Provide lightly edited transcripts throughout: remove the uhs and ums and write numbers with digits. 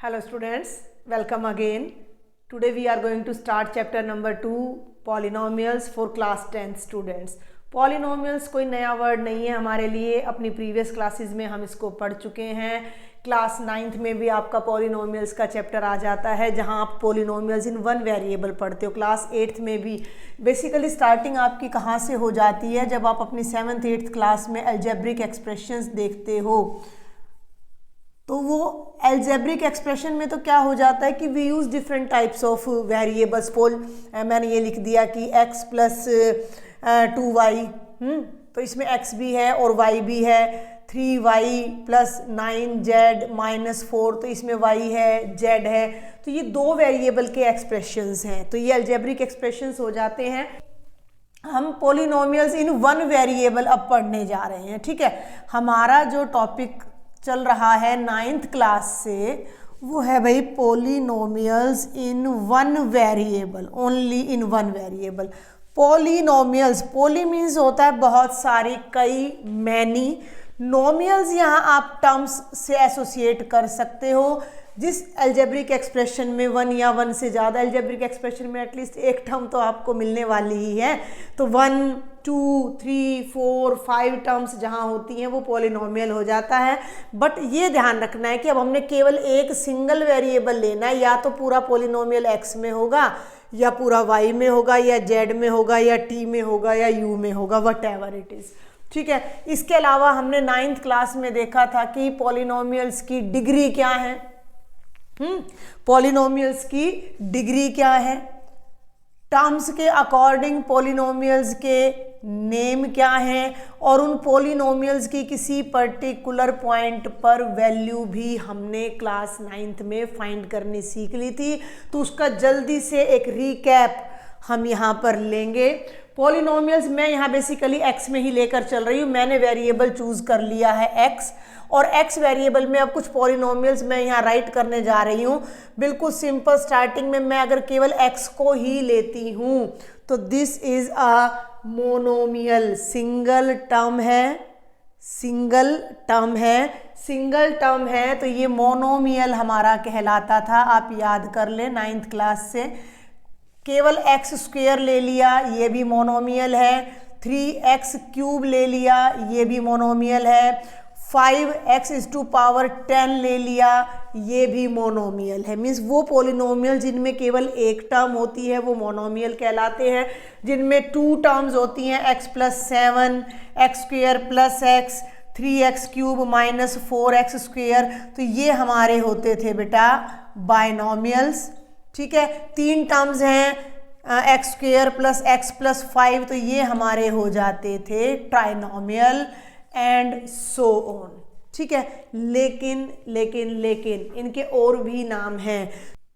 Hello students, welcome again. Today we are going to start chapter number 2 polynomials for class 10 students. Polynomials कोई नया word नहीं है हमारे लिए, अपनी प्रीवियस क्लासेस में हम इसको पढ़ चुके हैं. क्लास 9th में भी आपका पॉलिनोमियल्स का चैप्टर आ जाता है जहां आप पॉलिनोमियल्स इन वन वेरिएबल पढ़ते हो. क्लास 8th में भी बेसिकली स्टार्टिंग आपकी कहां से हो जाती है, जब आप अपनी 7th 8th क्लास में अलजेब्रिक एक्सप्रेशंस देखते हो. तो वो अलजेब्रिक एक्सप्रेशन में तो क्या हो जाता है कि we use different types of variables. मैंने ये लिख दिया कि x प्लस 2y, तो इसमें x भी है और y भी है. 3y प्लस 9z माइनस 4, तो इसमें y है z है. तो ये दो वेरिएबल के एक्सप्रेशंस हैं, तो ये अलजेब्रिक एक्सप्रेशंस हो जाते हैं. हम पॉलिनोमियल्स इन वन वेरिएबल अब पढ़ने जा रहे हैं. ठीक है, हमारा जो टॉपिक चल रहा है 9th क्लास से वो है भाई polynomials in one variable, only in one variable. Polynomials, poly means होता है बहुत सारी, कई, मैनी. नोमियल्स यहाँ आप टर्म्स से एसोसिएट कर सकते हो. जिस अलजेब्रिक एक्सप्रेशन में वन या वन से ज़्यादा अलजेब्रिक एक्सप्रेशन में एटलीस्ट एक टर्म तो आपको मिलने वाली ही है. तो 1 2 3 4 5 टर्म्स जहाँ होती हैं वो पॉलिनोमियल हो जाता है. बट ये ध्यान रखना है कि अब हमने केवल एक सिंगल वेरिएबल लेना है, या तो पूरा पॉलिनोमियल x में होगा, या पूरा y में होगा, या z में होगा, या t में होगा, या u में होगा, वट एवर इट इज़. ठीक है, इसके अलावा हमने 9th क्लास में देखा था कि पॉलिनोमियल्स की डिग्री क्या है. पॉलिनोमियल्स की डिग्री क्या है, टर्म्स के अकॉर्डिंग पॉलिनोमियल्स के नेम क्या हैं, और उन पॉलिनोमियल्स की किसी पर्टिकुलर पॉइंट पर वैल्यू भी हमने क्लास 9th में फाइंड करनी सीख ली थी. तो उसका जल्दी से एक रीकैप हम यहाँ पर लेंगे. पॉलिनोमियल्स मैं यहाँ बेसिकली x में ही लेकर चल रही हूँ. मैंने वेरिएबल चूज कर लिया है x, और x वेरिएबल में अब कुछ पॉलिनोमियल्स मैं यहाँ राइट करने जा रही हूँ. बिल्कुल सिंपल. स्टार्टिंग में मैं अगर केवल x को ही लेती हूँ तो this is a monomial. Single term है, सिंगल टर्म है, सिंगल टर्म है, तो ये मोनोमियल हमारा कहलाता था. आप याद कर लें 9th क्लास से. केवल x स्क्वायर ले लिया, ये भी मोनोमियल है. 3x क्यूब ले लिया, ये भी मोनोमियल है. 5x⁻10 ले लिया, ये भी मोनोमियल है. मीन्स वो पॉलिनोमियल जिनमें केवल एक टर्म होती है वो मोनोमियल कहलाते हैं. जिनमें 2 टर्म्स होती हैं, x plus 7, x² plus x, 3x cube minus 4x square, तो ये हमारे होते थे बेटा बाइनोमियल्स. ठीक है, 3 टर्म्स हैं, x² प्लस x प्लस 5, तो ये हमारे हो जाते थे ट्राइनोमियल, एंड सो ऑन. ठीक है, लेकिन लेकिन लेकिन इनके और भी नाम हैं.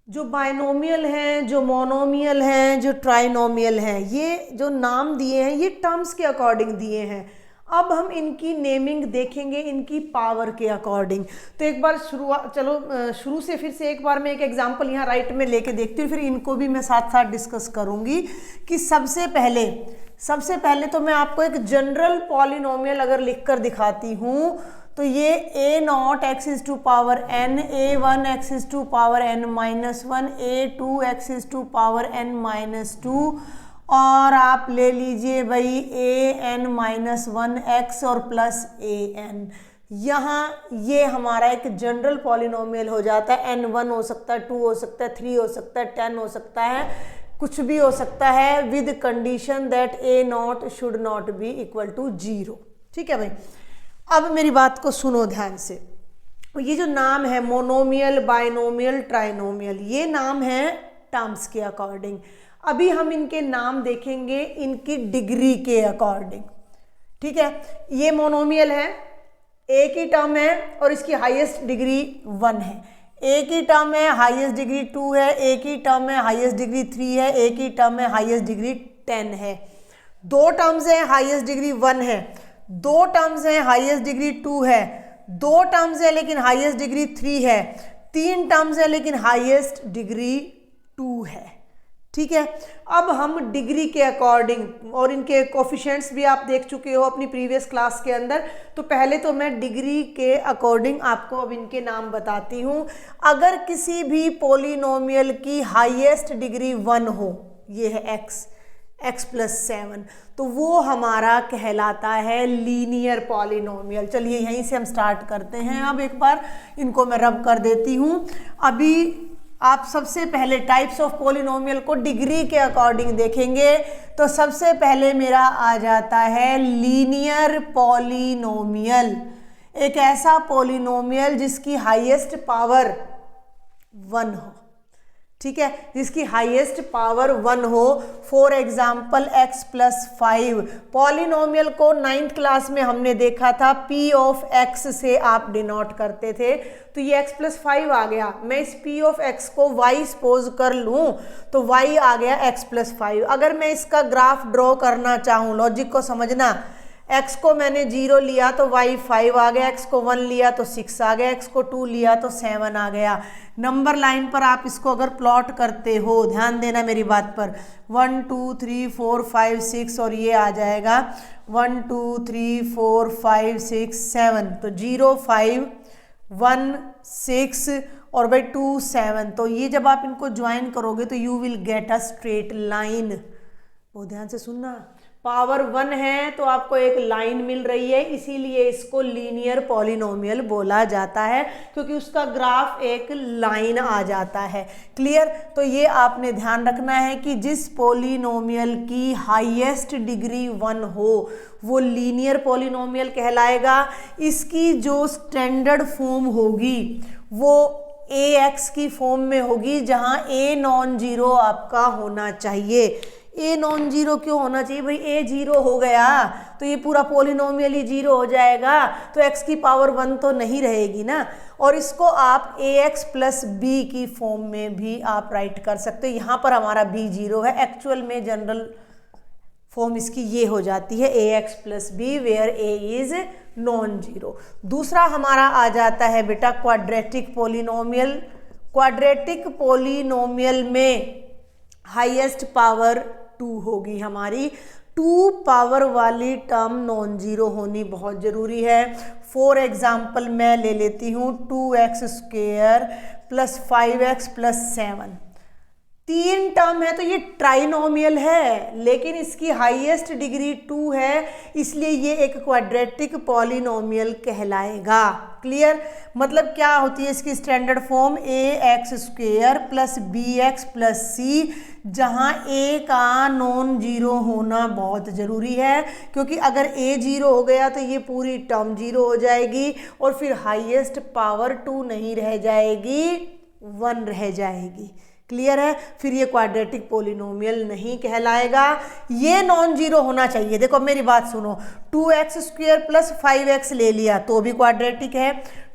जो बाइनोमियल हैं, जो मोनोमियल हैं, जो ट्राइनोमियल हैं, ये जो नाम दिए हैं ये टर्म्स के अकॉर्डिंग दिए हैं. अब हम इनकी नेमिंग देखेंगे इनकी पावर के अकॉर्डिंग. तो एक बार शुरू से फिर से एक बार मैं एक एग्जांपल यहाँ राइट में लेके देखती हूँ, फिर इनको भी मैं साथ साथ डिस्कस करूँगी. कि सबसे पहले तो मैं आपको एक जनरल पॉलिनोमियल अगर लिखकर दिखाती हूँ, तो ये a0 x⁻n, a1 x⁻n minus 1, a2 x⁻n minus 2, और आप ले लीजिए भाई an माइनस 1x और प्लस an. यहाँ ये हमारा एक जनरल पॉलिनोमियल हो जाता है. n1 हो सकता है, 2 हो सकता है, 3 हो सकता है, 10 हो सकता है, कुछ भी हो सकता है, with condition that a0 should not be equal to 0. ठीक है भाई, अब मेरी बात को सुनो ध्यान से. ये जो नाम है मोनोमियल, बाइनोमियल, ट्राइनोमियल, ये नाम है टर्म्स के अकॉर्डिंग. अभी हम इनके नाम देखेंगे इनकी डिग्री के अकॉर्डिंग. ठीक है, ये मोनोमियल है, एक ही टर्म है और इसकी हाईएस्ट डिग्री 1 है. एक ही टर्म है, हाईएस्ट डिग्री 2 है. एक ही टर्म है, हाईएस्ट डिग्री 3 है. एक ही टर्म है, हाईएस्ट डिग्री 10 है. 2 टर्म्स हैं, हाईएस्ट डिग्री 1 है. 2 टर्म्स हैं, हाईएस्ट डिग्री 2 है. 2 टर्म्स है लेकिन हाईएस्ट डिग्री 3 है. 3 टर्म्स है लेकिन हाईएस्ट डिग्री 2 है. ठीक है। अब हम डिग्री के अकॉर्डिंग, और इनके कोफिशिएंट्स भी आप देख चुके हो अपनी प्रीवियस क्लास के अंदर, तो पहले तो मैं डिग्री के अकॉर्डिंग आपको अब इनके नाम बताती हूँ। अगर किसी भी पॉलिनोमियल की हाईएस्ट डिग्री 1 हो, ये है x प्लस 7, तो वो हमारा कहलाता है लीनियर पॉलिनोमियल। चलिए यहीं से हम स्टार्ट करते हैं। अब एक बार इनको मैं रब कर देती हूँ। अभी आप सबसे पहले टाइप्स ऑफ पॉलिनोमियल को डिग्री के अकॉर्डिंग देखेंगे, तो सबसे पहले मेरा आ जाता है लीनियर पॉलिनोमियल, एक ऐसा पॉलिनोमियल जिसकी हाईएस्ट पावर 1 हो, ठीक है, जिसकी हाईएस्ट पावर 1 हो। For example x plus 5, polynomial को 9th क्लास में हमने देखा था p ऑफ x से आप डिनोट करते थे, तो ये x प्लस 5 आ गया। मैं इस p ऑफ x को y सपोज कर लूँ तो y आ गया x प्लस 5। अगर मैं इसका ग्राफ ड्रॉ करना चाहूँ, लॉजिक को समझना, x को मैंने 0 लिया तो y 5 आ गया, x को 1 लिया तो 6 आ गया, x को 2 लिया तो 7 आ गया। नंबर लाइन पर आप इसको अगर प्लॉट करते हो, ध्यान देना मेरी बात पर, 1 2 3 4 5 6 और ये आ जाएगा 1 2 3 4 5 6 7, तो 0 5 1 6 और भाई 2 7, तो ये जब आप इनको ज्वाइन करोगे तो you will get a straight line. बहुत ध्यान से सुनना, पावर 1 है तो आपको एक लाइन मिल रही है, इसीलिए इसको लीनियर पॉलिनोमियल बोला जाता है, क्योंकि उसका ग्राफ एक लाइन आ जाता है। क्लियर? तो ये आपने ध्यान रखना है कि जिस पॉलिनोमियल की हाईएस्ट डिग्री 1 हो वो लीनियर पॉलिनोमियल कहलाएगा। इसकी जो स्टैंडर्ड फॉर्म होगी वो ax की फॉर्म में होगी, जहां a नॉन जीरो आपका होना चाहिए। ए नॉन जीरो क्यों होना चाहिए भाई? ए 0 हो गया तो ये पूरा पॉलिनोमियल ही 0 हो जाएगा, तो x की पावर 1 तो नहीं रहेगी ना। और इसको आप ax प्लस b की फॉर्म में भी आप राइट कर सकते हो। यहाँ पर हमारा b 0 है, एक्चुअल में जनरल फॉर्म इसकी ये हो जाती है ax plus b where a is non zero. दूसरा हमारा आ जाता है बेटा क्वाड्रेटिक पॉलिनोमियल। क्वाड्रेटिक पॉलिनोमियल में हाईएस्ट पावर 2 होगी हमारी। 2 पावर वाली टर्म नॉन जीरो होनी बहुत ज़रूरी है। फॉर एग्जाम्पल मैं ले लेती हूँ 2x² plus 5x plus 7, 3 term है तो ये ट्राइनोमियल है, लेकिन इसकी हाईएस्ट डिग्री 2 है, इसलिए ये एक क्वाड्रेटिक पॉलिनोमियल कहलाएगा। क्लियर? मतलब क्या होती है इसकी standard form? ax² plus bx plus c, जहाँ a का नॉन जीरो होना बहुत ज़रूरी है, क्योंकि अगर a 0 हो गया तो ये पूरी टर्म 0 हो जाएगी और फिर हाईएस्ट पावर 2 नहीं रह जाएगी, 1 रह जाएगी। क्लियर है? फिर ये क्वाड्रेटिक पॉलिनोमियल नहीं कहलाएगा, ये नॉन जीरो होना चाहिए। देखो मेरी बात सुनो, 2x² प्लस 5x ले लिया तो भी क्वाड्रेटिक है,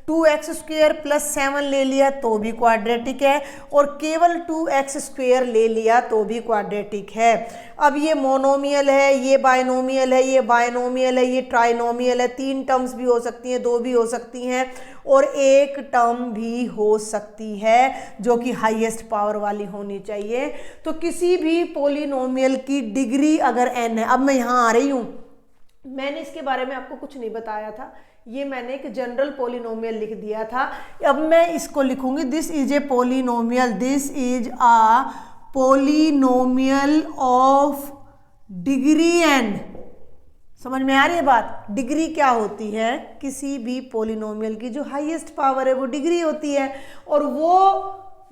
2x² प्लस 7 ले लिया तो भी क्वाड्रेटिक है, और केवल 2x² ले लिया तो भी क्वाड्रेटिक है। अब ये मोनोमियल है, ये बायनोमियल है, ये बायनोमियल है, ये ट्राइनोमियल है। 3 टर्म्स भी हो सकती हैं, 2 भी हो सकती हैं, और 1 टर्म भी हो सकती है जो कि हाईएस्ट पावर वाली होनी चाहिए। तो किसी भी पॉलिनोमियल की डिग्री अगर n है, अब मैं यहाँ आ रही हूँ, मैंने इसके बारे में आपको कुछ नहीं बताया था, ये मैंने एक जनरल पॉलिनोमियल लिख दिया था। अब मैं इसको लिखूंगी, this is a polynomial, this is a polynomial of degree n। समझ में आ रही है बात? डिग्री क्या होती है? किसी भी पॉलिनोमियल की जो हाईएस्ट पावर है वो डिग्री होती है, और वो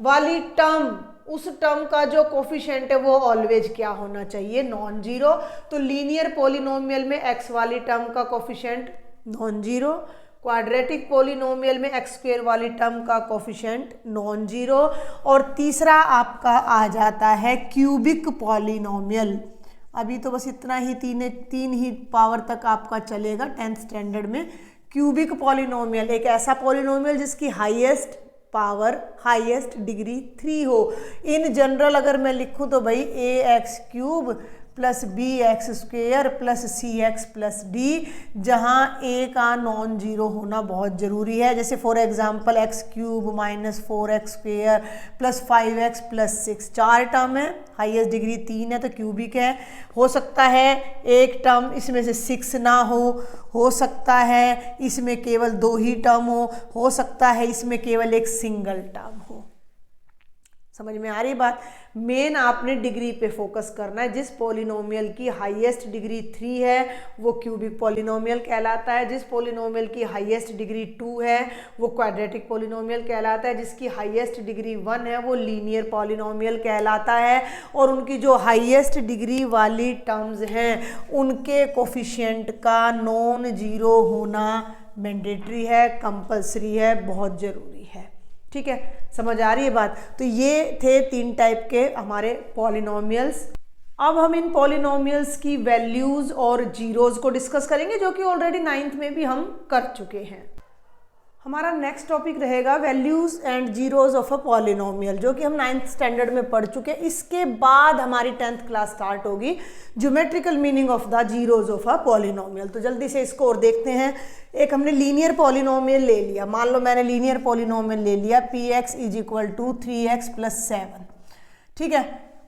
वाली टर्म, उस टर्म का जो कोफिशिएंट है वो ऑलवेज क्या होना चाहिए? Non zero. तो लीनियर पॉलिनोमियल में x वाली टर्म का coefficient non zero, quadratic polynomial में x² वाली टर्म का कोफिशिएंट नॉन जीरो, और तीसरा आपका आ जाता है क्यूबिक पॉलिनोमियल। अभी तो बस इतना ही, तीन ही पावर तक आपका चलेगा 10th स्टैंडर्ड में। क्यूबिक पॉलिनोमियल एक ऐसा पॉलिनोमियल जिसकी हाईएस्ट पावर, हाईएस्ट डिग्री 3 हो। इन जनरल अगर मैं लिखूं तो भाई ax³ plus b x square plus c x plus d, जहाँ ए का नॉन जीरो होना बहुत ज़रूरी है। जैसे for example x cube minus 4x square plus 5x plus 6, 4 term है, हाईएस्ट डिग्री 3 है तो क्यूबिक है। हो सकता है एक टर्म इसमें से 6 ना हो सकता है इसमें केवल 2 ही टर्म हो सकता है इसमें केवल एक सिंगल टर्म हो। समझ में आ रही बात? मेन आपने डिग्री पे फोकस करना है। जिस पॉलिनोमियल की हाईएस्ट डिग्री 3 है वो क्यूबिक पॉलिनोमियल कहलाता है, जिस पॉलिनोमियल की हाईएस्ट डिग्री 2 है वो क्वाड्रेटिक पॉलिनोमियल कहलाता है, जिसकी हाईएस्ट डिग्री 1 है वो लीनियर पॉलिनोमियल कहलाता है। और उनकी जो हाईएस्ट डिग्री वाली टर्म्स हैं उनके कोफिशिएंट का नॉन जीरो होना मैंडेटरी है, कंपल्सरी है, बहुत ज़रूरी है। ठीक है, समझ आ रही है बात? तो ये थे 3 टाइप के हमारे पॉलिनोमियल्स। अब हम इन पॉलिनोमियल्स की वैल्यूज़ और जीरोज़ को डिस्कस करेंगे, जो कि ऑलरेडी 9th में भी हम कर चुके हैं। हमारा नेक्स्ट टॉपिक रहेगा values and zeros of a polynomial, जो कि हम 9th स्टैंडर्ड में पढ़ चुके हैं। इसके बाद हमारी 10th क्लास स्टार्ट होगी, geometrical meaning of the zeros of a polynomial. तो जल्दी से इसको और देखते हैं। एक हमने लीनियर पॉलिनोमियल ले लिया, मान लो मैंने लीनियर पॉलिनोमियल ले लिया px = 3x + 7। ठीक है,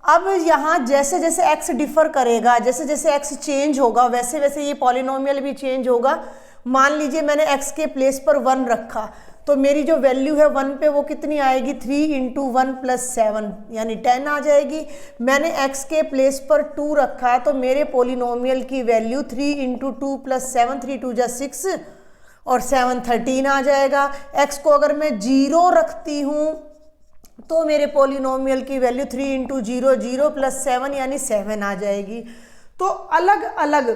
अब यहाँ जैसे जैसे x डिफर करेगा, जैसे जैसे x चेंज होगा वैसे वैसे ये पॉलिनोमियल भी चेंज होगा। मान लीजिए मैंने x के प्लेस पर 1 रखा तो मेरी जो वैल्यू है 1 पे वो कितनी आएगी, 3 × 1 + 7 यानी 10 आ जाएगी। मैंने x के प्लेस पर 2 रखा तो मेरे पॉलिनोमियल की वैल्यू 3 × 2 + 7, 3 × 2 = 6 और 7 13 आ जाएगा। x को अगर मैं 0 रखती हूँ तो मेरे पॉलिनोमियल की वैल्यू 3 × 0 0 + 7 यानी 7 आ जाएगी। तो अलग अलग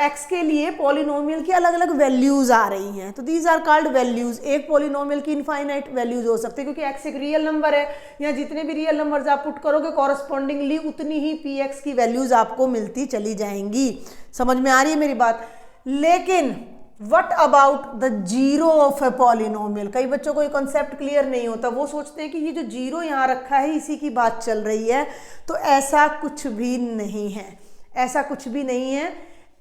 x के लिए पॉलिनोमियल की अलग अलग वैल्यूज आ रही हैं, तो दीज आर कॉल्ड वैल्यूज। एक पॉलिनोमियल की इनफाइनाइट वैल्यूज हो सकती है क्योंकि x एक रियल नंबर है, या जितने भी रियल नंबर्स आप पुट करोगे कॉरस्पॉन्डिंगली उतनी ही px की वैल्यूज आपको मिलती चली जाएंगी। समझ में आ रही है मेरी बात? लेकिन what about the zero of a polynomial? कई बच्चों को ये कॉन्सेप्ट क्लियर नहीं होता, वो सोचते हैं कि ये जो जीरो यहाँ रखा है इसी की बात चल रही है, तो ऐसा कुछ भी नहीं है, ऐसा कुछ भी नहीं है।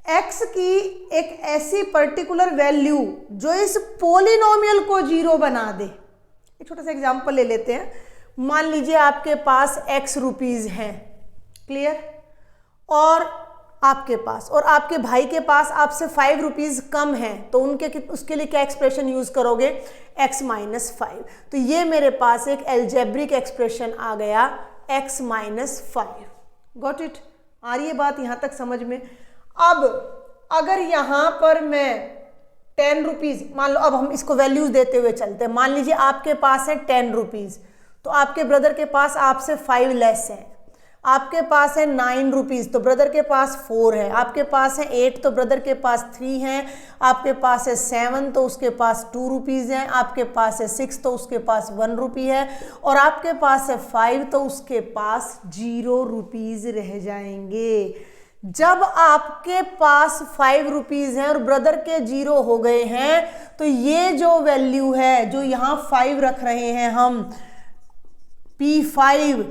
x की एक ऐसी पर्टिकुलर वैल्यू जो इस पॉलिनोमियल को जीरो बना दे। एक छोटा सा एग्जांपल ले लेते हैं। मान लीजिए आपके पास x रुपीज़ हैं, क्लियर, और आपके पास और आपके भाई के पास आपसे 5 रुपीज़ कम है, तो उसके लिए क्या एक्सप्रेशन यूज़ करोगे, x - 5। तो ये मेरे पास एक एल्जेब्रिक एक्सप्रेशन आ गया x - 5। Got it? आ रही है बात यहाँ तक समझ में? अब अगर यहाँ पर मैं 10 रुपीज़, मान लो, अब हम इसको वैल्यूज देते हुए चलते हैं। मान लीजिए आपके पास है 10 रुपीज़, तो आपके ब्रदर के पास आपसे 5 लेस है। आपके पास है 9 रुपीज़ तो ब्रदर के पास 4 है। आपके पास है 8 तो ब्रदर के पास 3 है। आपके पास है 7 तो उसके पास 2 रुपीज़ हैं। आपके पास है 6 तो उसके पास 1 रुपी है। और आपके पास है 5 तो उसके पास 0 रुपीज़ रह जाएंगे। जब आपके पास 5 रुपीज़ हैं और ब्रदर के 0 हो गए हैं, तो ये जो वैल्यू है, जो यहाँ 5 रख रहे हैं हम, P5,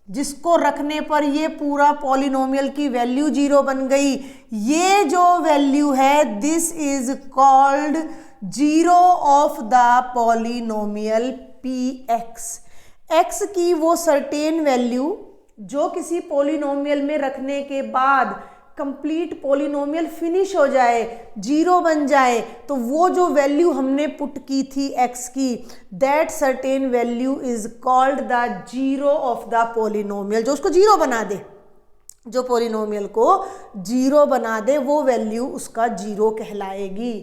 जिसको रखने पर ये पूरा पॉलिनोमियल की वैल्यू 0 बन गई, ये जो वैल्यू है this is called zero of the polynomial Px। x की वो सर्टेन वैल्यू जो किसी पॉलिनोमियल में रखने के बाद कंप्लीट पॉलिनोमियल फिनिश हो जाए, 0 बन जाए, तो वो जो वैल्यू हमने पुट की थी x की, that certain value is called the zero of the polynomial. जो उसको 0 बना दे, जो पॉलिनोमियल को 0 बना दे, वो वैल्यू उसका 0 कहलाएगी।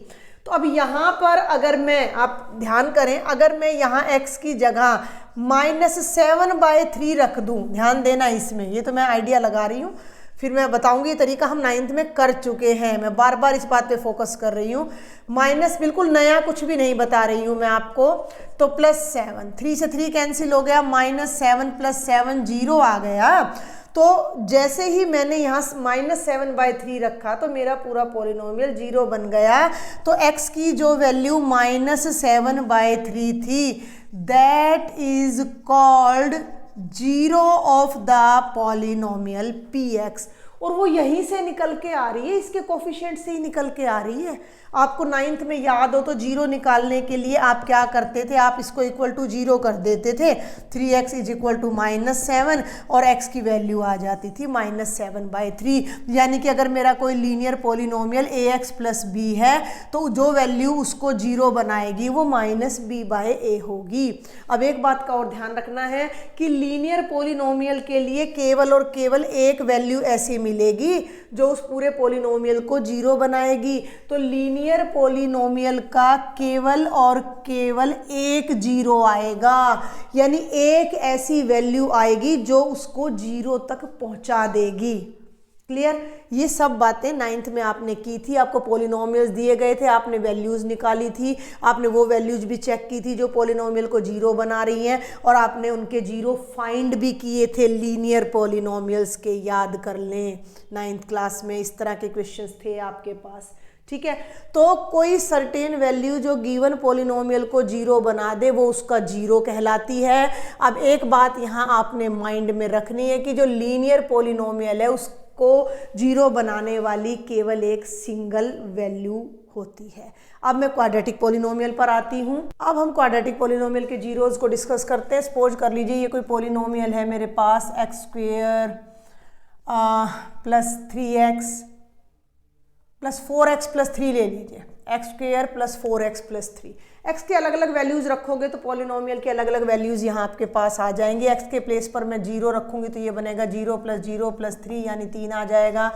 तो अब यहाँ पर अगर मैं, आप ध्यान करें, अगर मैं यहाँ x की जगह -7/3 रख दूँ, ध्यान देना इसमें, ये तो मैं आइडिया लगा रही हूँ, फिर मैं बताऊंगी ये तरीका हम 9th में कर चुके हैं। मैं बार बार इस बात पे फोकस कर रही हूँ, माइनस बिल्कुल नया कुछ भी नहीं बता रही हूँ मैं आपको। तो +7, 3 से 3 कैंसिल हो गया, -7 + 7 0 आ गया। तो जैसे ही मैंने यहाँ -7/3 रखा तो मेरा पूरा पॉलिनोमियल 0 बन गया। तो x की जो वैल्यू -7/3 थी, that is called zero of the polynomial px, और वो यहीं से निकल के आ रही है, इसके कोफिशिएंट से ही निकल के आ रही है। आपको 9th में याद हो तो जीरो निकालने के लिए आप क्या करते थे, आप इसको इक्वल टू जीरो कर देते थे, 3x इज इक्वल टू -7 और x की वैल्यू आ जाती थी -7/3। यानी कि अगर मेरा कोई linear polynomial ax plus b है तो जो वैल्यू उसको जीरो बनाएगी वो -b/a होगी। अब एक बात का और ध्यान रखना है कि लीनियर पॉलिनोमियल के लिए केवल और केवल एक वैल्यू ऐसी मिलेगी जो उस पूरे पॉलिनोमियल को जीरो बनाएगी। तो लीनियर पॉलिनोमियल का केवल और केवल एक जीरो आएगा, यानी एक ऐसी वैल्यू आएगी जो उसको जीरो तक पहुंचा देगी। क्लियर? ये सब बातें 9th में आपने की थी, आपको पॉलिनोमियल्स दिए गए थे, आपने वैल्यूज़ निकाली थी, आपने वो वैल्यूज़ भी चेक की थी जो पॉलिनोमियल को जीरो बना रही हैं, और आपने उनके जीरो फाइंड भी किए थे लीनियर पॉलिनोमियल्स के। याद कर लें 9th क्लास में इस तरह के क्वेश्चंस थे आपके पास। ठीक है, तो कोई सर्टेन वैल्यू जो गिवन पॉलिनोमियल को जीरो बना दे वो उसका जीरो कहलाती है। अब एक बात यहाँ आपने माइंड में रखनी है कि जो लीनियर पॉलिनोमियल है उसको जीरो बनाने वाली केवल एक सिंगल वैल्यू होती है। अब मैं क्वाड्रेटिक पॉलिनोमियल पर आती हूँ। अब हम क्वाड्रेटिक पॉलिनोमियल के जीरोज को डिस्कस करते हैं। सपोज कर लीजिए ये कोई पॉलिनोमियल है मेरे पास, x² plus 3x plus 4x plus 3 ले लीजिए, x² plus 4x plus 3। x के अलग अलग वैल्यूज़ रखोगे तो पॉलिनोमियल के अलग अलग वैल्यूज़ यहाँ आपके पास आ जाएंगे। x के प्लेस पर मैं 0 रखूँगी तो ये बनेगा 0 प्लस 0 प्लस 3 यानी 3 आ जाएगा।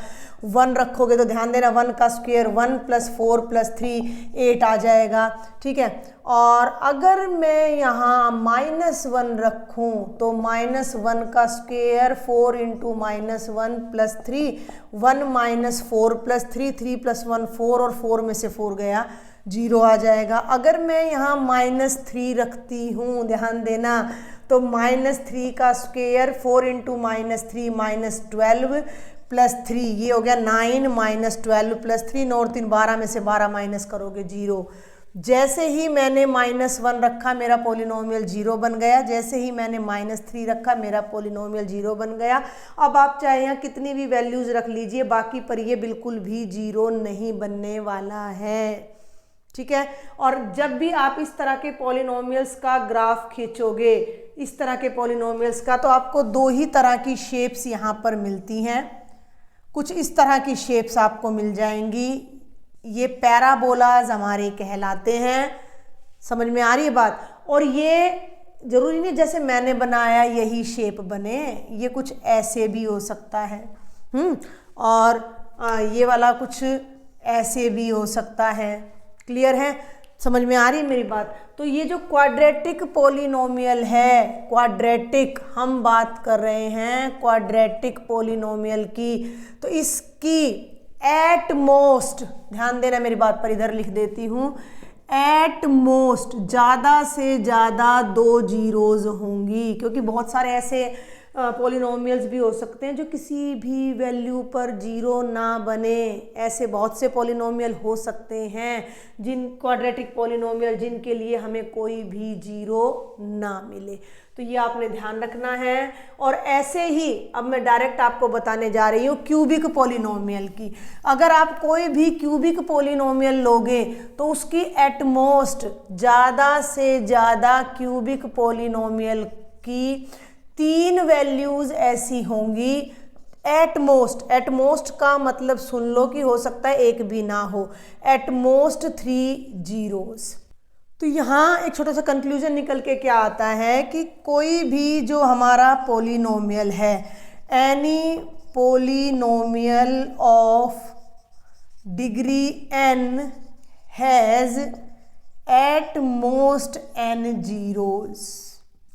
1 रखोगे तो ध्यान देना 1 का स्क्वायर 1 प्लस 4 प्लस 3 8 आ जाएगा। ठीक है, और अगर मैं यहाँ -1 रखूँ तो -1 का square 4 into -1 plus 3, 1 minus 4 plus 3, 3 plus 1 4 और 4 में से 4 गया 0 आ जाएगा। अगर मैं यहाँ -3 रखती हूँ, ध्यान देना, तो -3 का स्क्वायर 4 इंटू -3 -12 प्लस 3, ये हो गया 9 माइनस 12 प्लस 3, 9 और 3 12 में से 12 माइनस करोगे 0। जैसे ही मैंने -1 रखा मेरा पॉलिनोमियल 0 बन गया, जैसे ही मैंने -3 रखा मेरा पॉलिनोमियल 0 बन गया। अब आप चाहे यहाँ कितनी भी वैल्यूज़ रख लीजिए, बाकी पर ये बिल्कुल भी 0 नहीं बनने वाला है। ठीक है, और जब भी आप इस तरह के पॉलिनोमियल्स का ग्राफ खींचोगे, इस तरह के पॉलिनोमियल्स का, तो आपको दो ही तरह की शेप्स यहाँ पर मिलती हैं। कुछ इस तरह की शेप्स आपको मिल जाएंगी, ये पैराबोलाज हमारे कहलाते हैं। समझ में आ रही है बात? और ये जरूरी नहीं जैसे मैंने बनाया यही शेप बने, ये कुछ ऐसे भी हो सकता है। और ये वाला कुछ ऐसे भी हो सकता है। क्लियर है? समझ में आ रही है मेरी बात? तो ये जो क्वाड्रेटिक पॉलिनोमियल है, क्वाड्रेटिक हम बात कर रहे हैं क्वाड्रेटिक पॉलिनोमियल की, तो इसकी एट मोस्ट, ध्यान देना मेरी बात पर, इधर लिख देती हूँ, एट मोस्ट ज़्यादा से ज़्यादा 2 जीरोज होंगी, क्योंकि बहुत सारे ऐसे पॉलिनोमियल्स भी हो सकते हैं जो किसी भी वैल्यू पर 0 ना बने। ऐसे बहुत से पॉलिनोमियल हो सकते हैं जिन क्वाड्रेटिक पॉलिनोमियल जिनके लिए हमें कोई भी 0 ना मिले, तो ये आपने ध्यान रखना है। और ऐसे ही अब मैं डायरेक्ट आपको बताने जा रही हूँ क्यूबिक पॉलिनोमियल की। अगर आप कोई भी क्यूबिक पॉलिनोमियल लोगे तो उसकी एटमोस्ट ज़्यादा से ज़्यादा क्यूबिक पॉलिनोमियल की 3 वैल्यूज़ ऐसी होंगी। एटमोस्ट का मतलब सुन लो कि हो सकता है एक भी ना हो, एटमोस्ट 3 जीरोस। तो यहाँ एक छोटा सा कंक्लूजन निकल के क्या आता है कि कोई भी जो हमारा पॉलिनोमियल है, any polynomial of degree n has at most n zeros.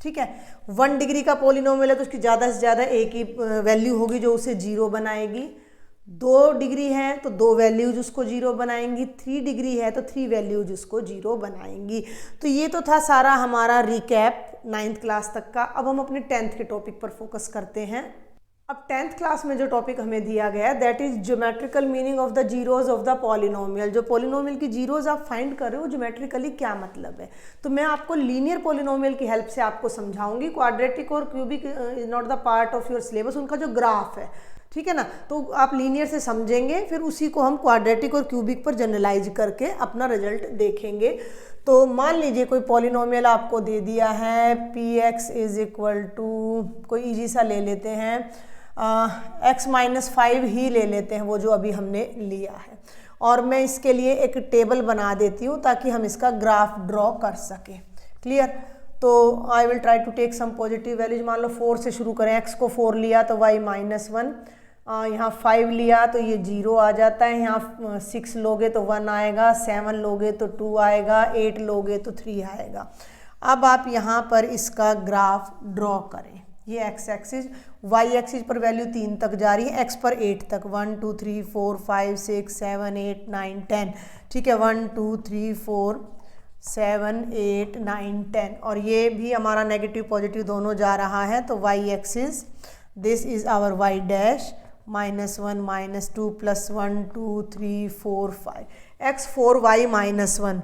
ठीक है, 1 डिग्री का पॉलिनोमियल है तो उसकी ज़्यादा से ज़्यादा एक ही वैल्यू होगी जो उसे 0 बनाएगी। 2 डिग्री है तो 2 वैल्यूज उसको 0 बनाएंगी। 3 डिग्री है तो 3 वैल्यूज उसको 0 बनाएंगी। तो ये तो था सारा हमारा रिकैप 9th क्लास तक का। अब हम अपने 10th के टॉपिक पर फोकस करते हैं। अब 10th क्लास में जो टॉपिक हमें दिया गया है that is geometrical meaning of the zeros of the polynomial. जो पॉलिनोमियल की जीरोज आप फाइंड कर रहे हो ज्योमेट्रिकली क्या मतलब है, तो मैं आपको लीनियर पॉलिनोमियल की हेल्प से आपको समझाऊंगी। क्वाड्रेटिक और cubic is not the part of your syllabus, उनका जो ग्राफ है, ठीक है ना, तो आप लीनियर से समझेंगे, फिर उसी को हम क्वाड्रेटिक और क्यूबिक पर जनरलाइज करके अपना रिजल्ट देखेंगे। तो मान लीजिए कोई पॉलिनोमियल आपको दे दिया है px इज इक्वल टू, कोई इजी सा ले लेते हैं, x-5 ही ले लेते हैं, वो जो अभी हमने लिया है, और मैं इसके लिए एक टेबल बना देती हूँ ताकि हम इसका ग्राफ ड्रॉ कर सकें। क्लियर? तो I will try to take some positive values. मान लो 4 से शुरू करें, x को 4 लिया तो y-1, यहाँ 5 लिया तो ये 0 आ जाता है, यहाँ 6 लोगे तो 1 आएगा, 7 लोगे तो 2 आएगा, 8 लोगे तो 3 आएगा। अब आप यहाँ पर इसका ग्राफ ड्रॉ करें। ये x एक्सिस, y एक्सिस पर वैल्यू 3 तक जा रही है, x पर 8 तक, 1 2 3 4 5 6 7 8 9 10, ठीक है, 1 2 3 4 7 8 9 10, और ये भी हमारा नेगेटिव पॉजिटिव दोनों जा रहा है। तो y axis, this is our y dash, -1 -2 +1 2 3 4 5, x4 y -1,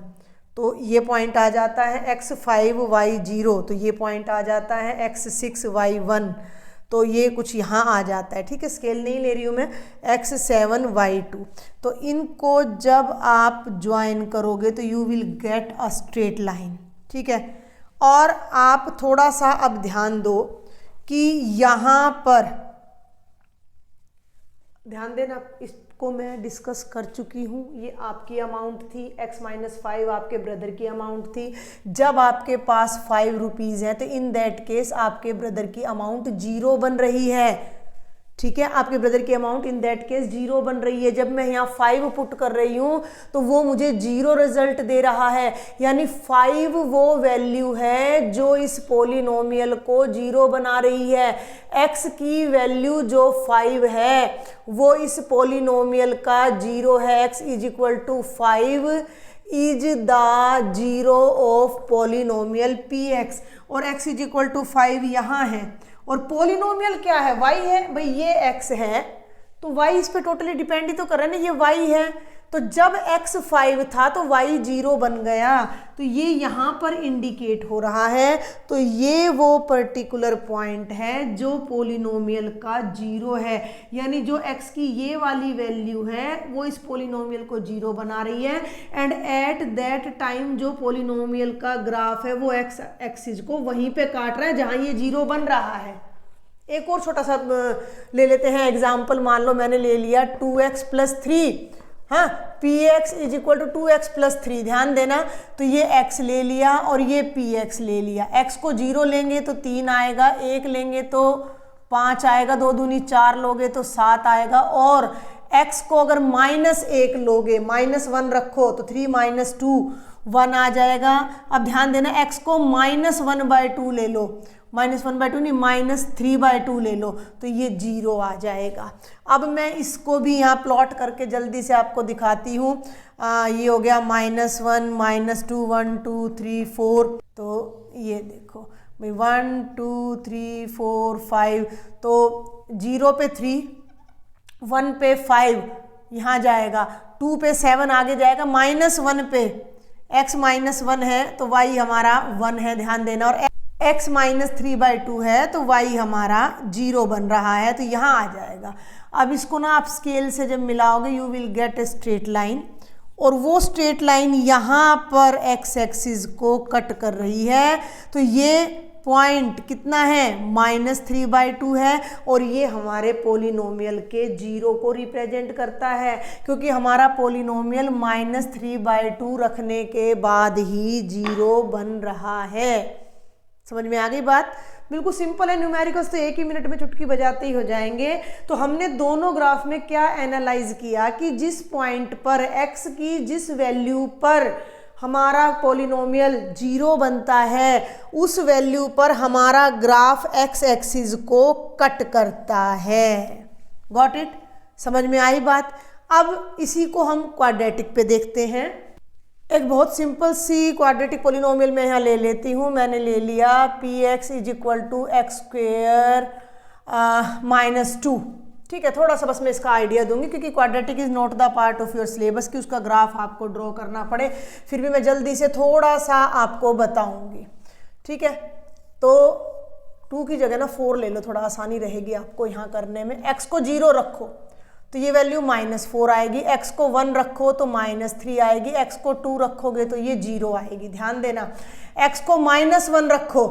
तो ये पॉइंट आ जाता है x5 y 0, तो ये पॉइंट आ जाता है x6 y 1, तो ये कुछ यहाँ आ जाता है, ठीक है, स्केल नहीं ले रही हूँ मैं, x7 y 2। तो इनको जब आप ज्वाइन करोगे तो you will get a straight line, ठीक है। और आप थोड़ा सा अब ध्यान दो कि यहाँ पर ध्यान देना, इसको मैं डिस्कस कर चुकी हूँ। ये आपकी अमाउंट थी, x-5 आपके ब्रदर की अमाउंट थी। जब आपके पास 5 रुपीज़ है तो इन दैट केस आपके ब्रदर की अमाउंट 0 बन रही है, ठीक है, आपके ब्रदर की अमाउंट इन दैट केस 0 बन रही है। जब मैं यहाँ 5 पुट कर रही हूँ तो वो मुझे 0 रिजल्ट दे रहा है, यानी 5 वो वैल्यू है जो इस पोलिनोमियल को 0 बना रही है। x की वैल्यू जो 5 है वो इस पोलिनोमियल का 0 है। x is equal to 5 is the 0 of polynomial px, और x इज इक्वल टू 5 यहाँ है, और पोलिनोमियल क्या है, y है भाई, ये x है तो y इस पे टोटली डिपेंड ही तो कर रहा है ना, ये y है। तो जब x 5 था तो y 0 बन गया, तो ये यहाँ पर इंडिकेट हो रहा है। तो ये वो पर्टिकुलर पॉइंट है जो पोलिनोमियल का 0 है, यानी जो x की ये वाली वैल्यू है वो इस पोलिनोमियल को 0 बना रही है। एंड एट दैट टाइम जो पोलिनोमियल का ग्राफ है वो x एक्सिस को वहीं पे काट रहा है जहाँ ये 0 बन रहा है। एक और छोटा सा ले लेते हैं एग्जाम्पल। मान लो मैंने ले लिया 2x + 3, हाँ, px is equal to 2x + 3, ध्यान देना, तो ये x ले लिया और ये px ले लिया। x को 0 लेंगे तो 3 आएगा, 1 लेंगे तो 5 आएगा, 2 दूनी 4 लोगे तो 7 आएगा, और x को अगर -1 लोगे, -1 रखो तो 3 - 2 1 आ जाएगा। अब ध्यान देना, x को -1/2 ले लो, -1/2 नहीं, -3/2 ले लो, तो ये 0 आ जाएगा। अब मैं इसको भी यहाँ प्लॉट करके जल्दी से आपको दिखाती हूँ। ये हो गया -1 -2 1 2 3 4, तो ये देखो भाई 1 2 3 4 5, तो 0 पे 3, 1 पे 5 यहाँ जाएगा, 2 पे 7 आगे जाएगा, -1 पे x -1 है तो y हमारा 1 है, ध्यान देना, और x -3/2 है तो y हमारा 0 बन रहा है, तो यहाँ आ जाएगा। अब इसको ना आप स्केल से जब मिलाओगे you will get a straight line, और वो स्ट्रेट लाइन यहाँ पर x एक्सिस को कट कर रही है। तो ये पॉइंट कितना है, -3/2 है, और ये हमारे पोलिनोमियल के 0 को रिप्रेजेंट करता है, क्योंकि हमारा पोलिनोमियल -3/2 रखने के बाद ही 0 बन रहा है। समझ में आ गई बात? बिल्कुल सिंपल है, न्यूमेरिकल्स तो 1 ही मिनट में चुटकी बजाते ही हो जाएंगे। तो हमने दोनों ग्राफ में क्या एनालाइज किया कि जिस पॉइंट पर x की जिस वैल्यू पर हमारा पोलिनोमियल 0 बनता है उस वैल्यू पर हमारा ग्राफ x एक्सिस को कट करता है। Got it? समझ में आई बात? अब इसी को हम क्वाड्रेटिक पे देखते हैं। एक बहुत सिंपल सी क्वाड्रेटिक पोलिनोमियल मैं यहाँ ले लेती हूँ। मैंने ले लिया px is equal to x² -2। ठीक है, थोड़ा सा बस मैं इसका आइडिया दूंगी क्योंकि quadratic is not the part of your syllabus कि उसका ग्राफ आपको ड्रॉ करना पड़े, फिर भी मैं जल्दी से थोड़ा सा आपको बताऊंगी। ठीक है, तो 2 की जगह ना 4 ले लो, थोड़ा आसानी रहेगी आपको यहाँ करने में। x को 0 रखो तो ये वैल्यू -4 आएगी, x को 1 रखो तो -3 आएगी, x को 2 रखोगे तो ये 0 आएगी। ध्यान देना, x को -1 रखो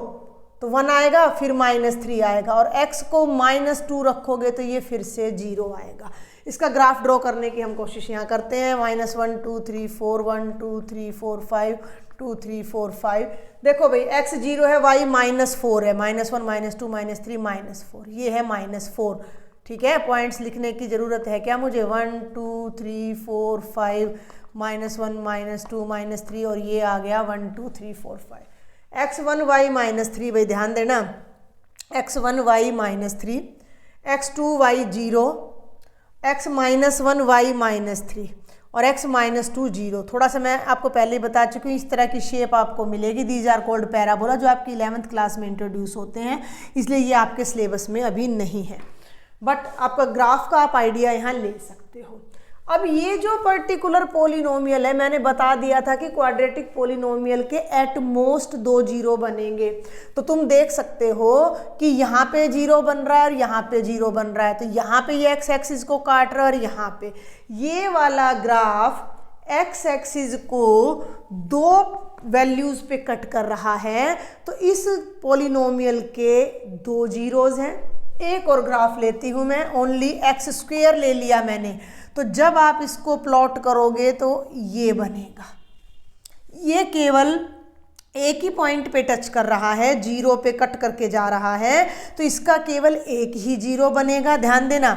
तो 1 आएगा, फिर -3 आएगा, और x को -2 रखोगे तो ये फिर से 0 आएगा। इसका ग्राफ ड्रॉ करने की हम कोशिश यहाँ करते हैं। -1 2 3 4 1 2 3 4 5 2 3 4 5। देखो भाई x 0 है, y -4 है, -1 -2 -3 -4, ये है -4। ठीक है, पॉइंट्स लिखने की ज़रूरत है क्या मुझे? 1 2 3 4 5 -1 -2 -3 और ये आ गया 1 2 3 4 5। x1 y -3, भाई ध्यान देना, x1 y -3, x2 y 0, x -1 y -3 और x -2 0। थोड़ा सा मैं आपको पहले ही बता चुकी हूँ, इस तरह की शेप आपको मिलेगी। दीज आर कॉल्ड पैराबोला, जो आपकी 11th क्लास में इंट्रोड्यूस होते हैं, इसलिए ये आपके सिलेबस में अभी नहीं है, बट आपका ग्राफ का आप आइडिया यहाँ ले सकते हो। अब ये जो पर्टिकुलर पोलिनोमियल है, मैंने बता दिया था कि क्वाड्रेटिक पोलिनोमियल के एट मोस्ट 2 जीरो बनेंगे। तो तुम देख सकते हो कि यहाँ पे 0 बन रहा है और यहाँ पे 0 बन रहा है, तो यहाँ पे ये x एक्सिस को काट रहा है और यहाँ पे ये वाला ग्राफ x एक्सिस को 2 वैल्यूज पे कट कर रहा है। तो इस पोलिनोमियल के 2 जीरोज हैं। एक और ग्राफ लेती हूँ मैं, ओनली x² ले लिया मैंने, तो जब आप इसको प्लॉट करोगे तो ये बनेगा। ये केवल एक ही पॉइंट पे टच कर रहा है, 0 पे कट करके जा रहा है, तो इसका केवल एक ही 0 बनेगा। ध्यान देना,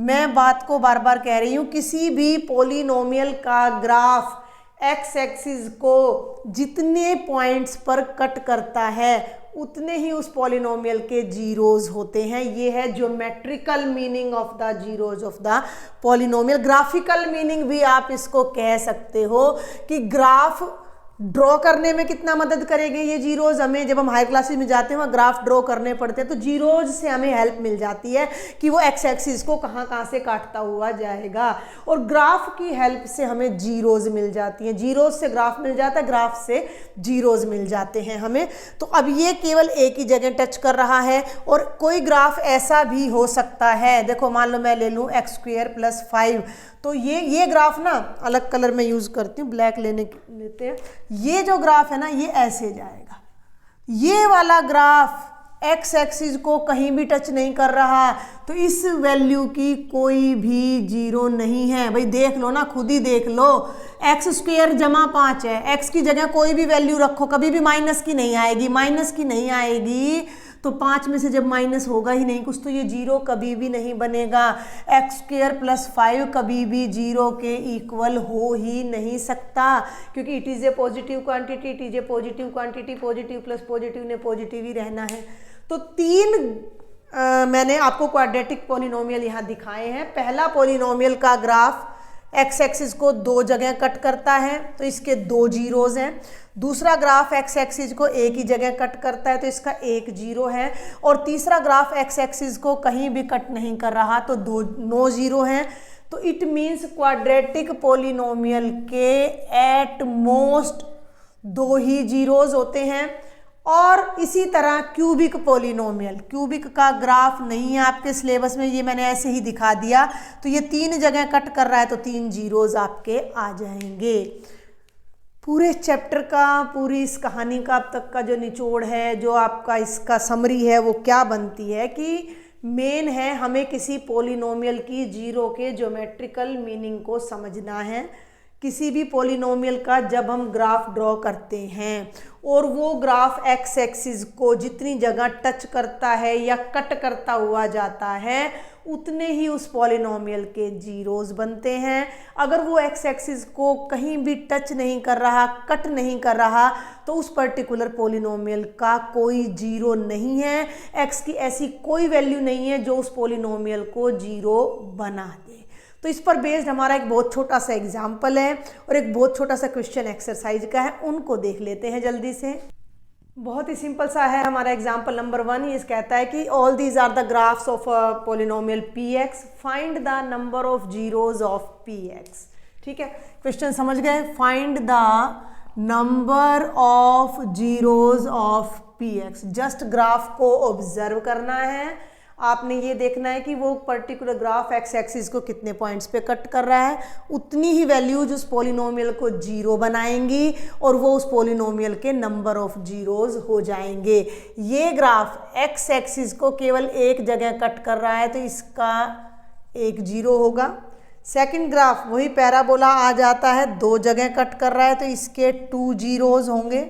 मैं बात को बार बार कह रही हूँ, किसी भी पोलिनोमियल का ग्राफ x एक्सिस को जितने पॉइंट्स पर कट करता है उतने ही उस पॉलिनोमियल के जीरोज होते हैं। ये है geometrical meaning of the zeros of the polynomial. Graphical meaning भी आप इसको कह सकते हो कि ग्राफ ड्रॉ करने में कितना मदद करेंगे ये जीरोज हमें। जब हम हायर क्लासेस में जाते हैं वहाँ ग्राफ ड्रॉ करने पड़ते हैं, तो जीरोज से हमें हेल्प मिल जाती है कि वो एक्स एक्सिस को कहाँ कहाँ से काटता हुआ जाएगा, और ग्राफ की हेल्प से हमें जीरोज मिल जाती हैं। जीरोज से ग्राफ मिल जाता है, ग्राफ से जीरोज मिल जाते हैं हमें। तो अब ये केवल एक ही जगह टच कर रहा है, और कोई ग्राफ ऐसा भी हो सकता है, देखो मान लो मैं ले लूँ x² + 5, तो ये ग्राफ ना अलग कलर में यूज़ करती हूँ, ब्लैक लेते हैं। ये जो ग्राफ है ना, ये ऐसे जाएगा। ये वाला ग्राफ एक्स एक्सिस को कहीं भी टच नहीं कर रहा, तो इस वैल्यू की कोई भी जीरो नहीं है। भाई देख लो ना, खुद ही देख लो, x² = 5 है, x की जगह कोई भी वैल्यू रखो, कभी भी माइनस की नहीं आएगी, माइनस की नहीं आएगी। तो 5 में से जब माइनस होगा ही नहीं कुछ, तो ये 0 कभी भी नहीं बनेगा। x² + 5 कभी भी 0 के इक्वल हो ही नहीं सकता, क्योंकि it is a positive quantity, it is a positive quantity, positive plus positive ने पॉजिटिव ही रहना है। तो 3 मैंने आपको क्वाड्रेटिक पोलिनोमियल यहाँ दिखाए हैं। पहला पोलिनोमियल का ग्राफ एक्स एक्सिस को 2 जगह कट करता है, तो इसके 2 जीरोज हैं। दूसरा ग्राफ एक्स एक्सिस को एक ही जगह कट करता है, तो इसका 1 जीरो है। और तीसरा ग्राफ एक्स एक्सिस को कहीं भी कट नहीं कर रहा, तो 9 जीरो हैं। तो इट मीन्स क्वाड्रेटिक पोलिनोमियल के एट मोस्ट 2 ही जीरोज होते हैं। और इसी तरह क्यूबिक पोलिनोमियल, क्यूबिक का ग्राफ नहीं है आपके सिलेबस में, ये मैंने ऐसे ही दिखा दिया। तो ये 3 जगह कट कर रहा है, तो 3 जीरोज आपके आ जाएंगे। पूरे चैप्टर का, पूरी इस कहानी का अब तक का जो निचोड़ है, जो आपका इसका समरी है, वो क्या बनती है कि मेन है हमें किसी पोलिनोमियल की जीरो के ज्योमेट्रिकल मीनिंग को समझना है। किसी भी पोलिनोमियल का जब हम ग्राफ ड्रॉ करते हैं और वो ग्राफ एक्स एक्सिस को जितनी जगह टच करता है या कट करता हुआ जाता है, उतने ही उस पॉलिनोमियल के जीरोज बनते हैं। अगर वो एक्स एक्सिस को कहीं भी टच नहीं कर रहा, कट नहीं कर रहा, तो उस पर्टिकुलर पॉलिनोमियल का कोई जीरो नहीं है। एक्स की ऐसी कोई वैल्यू नहीं है जो उस पॉलिनोमियल को जीरो बना दे। तो इस पर बेस्ड हमारा एक बहुत छोटा सा एग्जाम्पल है और एक बहुत छोटा सा क्वेश्चन एक्सरसाइज का है, उनको देख लेते हैं जल्दी से। बहुत ही सिंपल सा है हमारा एग्जाम्पल नंबर 1। ये कहता है कि all these are the graphs of polynomial p x, find the number of zeros of p x. ठीक है, क्वेश्चन समझ गए? Find the number of zeros of p x. Just graph को ऑब्जर्व करना है, आपने ये देखना है कि वो पर्टिकुलर ग्राफ एक्स एक्सिस को कितने पॉइंट्स पे कट कर रहा है, उतनी ही वैल्यूज उस पोलिनोमियल को जीरो बनाएंगी और वो उस पोलिनोमियल के नंबर ऑफ जीरोज हो जाएंगे। ये ग्राफ एक्स एक्सिस को केवल एक जगह कट कर रहा है तो इसका एक जीरो होगा। सेकंड ग्राफ वही पैराबोला आ जाता है, दो जगह कट कर रहा है तो इसके 2 जीरोज होंगे।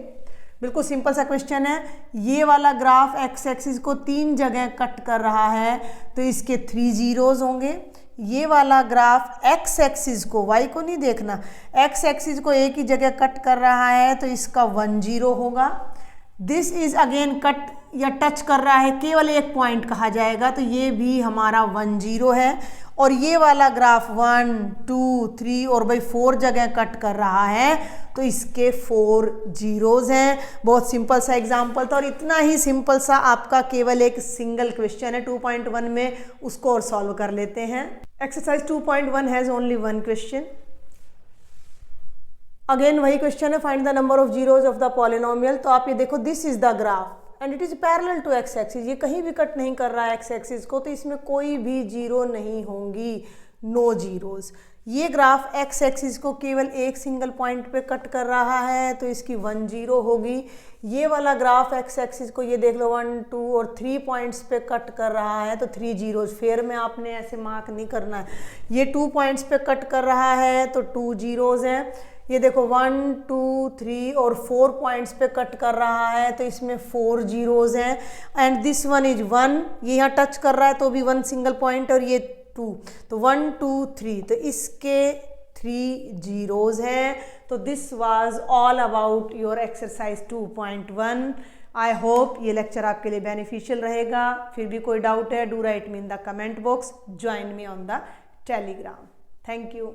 बिल्कुल सिंपल सा क्वेश्चन है। ये वाला ग्राफ एक्स एक्सिस को 3 जगह कट कर रहा है तो इसके 3 जीरोज होंगे। ये वाला ग्राफ एक्स एक्सिस को, वाई को नहीं देखना, एक्स एक्सिस को एक ही जगह कट कर रहा है तो इसका 1 जीरो होगा। दिस इज अगेन कट या टच कर रहा है, केवल एक पॉइंट कहा जाएगा तो ये भी हमारा 1 जीरो है। और ये वाला ग्राफ 1 2 3 और भाई 4 जगह कट कर रहा है तो इसके 4 जीरोज हैं। बहुत सिंपल सा एग्जाम्पल था और इतना ही सिंपल सा आपका केवल एक सिंगल क्वेश्चन है 2.1 में, उसको और सॉल्व कर लेते हैं। Exercise 2.1 has only 1 question. Again वही क्वेश्चन है, find the number of zeros of the polynomial. तो आप ये देखो, this is the graph and it is parallel to x axis. ये कहीं भी कट नहीं कर रहा है एक्स एक्सिस को, तो इसमें कोई भी जीरो नहीं होंगी, नो जीरोज। ये ग्राफ एक्स एक्सिस को केवल एक सिंगल पॉइंट पे कट कर रहा है तो इसकी 1 जीरो होगी। ये वाला ग्राफ एक्स एक्सिस को ये देख लो 1 2 और 3 पॉइंट्स पे कट कर रहा है तो 3 जीरोज। फेयर में आपने ऐसे मार्क नहीं करना है। ये 2 पॉइंट्स पे कट कर रहा है तो 2 जीरोज हैं। ये देखो 1 2 3 और 4 पॉइंट्स पे कट कर रहा है तो इसमें 4 जीरोज हैं। एंड दिस वन इज 1, ये यहाँ टच कर रहा है तो भी 1 सिंगल पॉइंट और ये 2, तो 1 2 3 तो इसके 3 जीरोज हैं। तो this was all about your exercise 2.1। I hope ये लेक्चर आपके लिए बेनिफिशियल रहेगा। फिर भी कोई डाउट है, do right me in the comment box, join me on the Telegram. Thank you.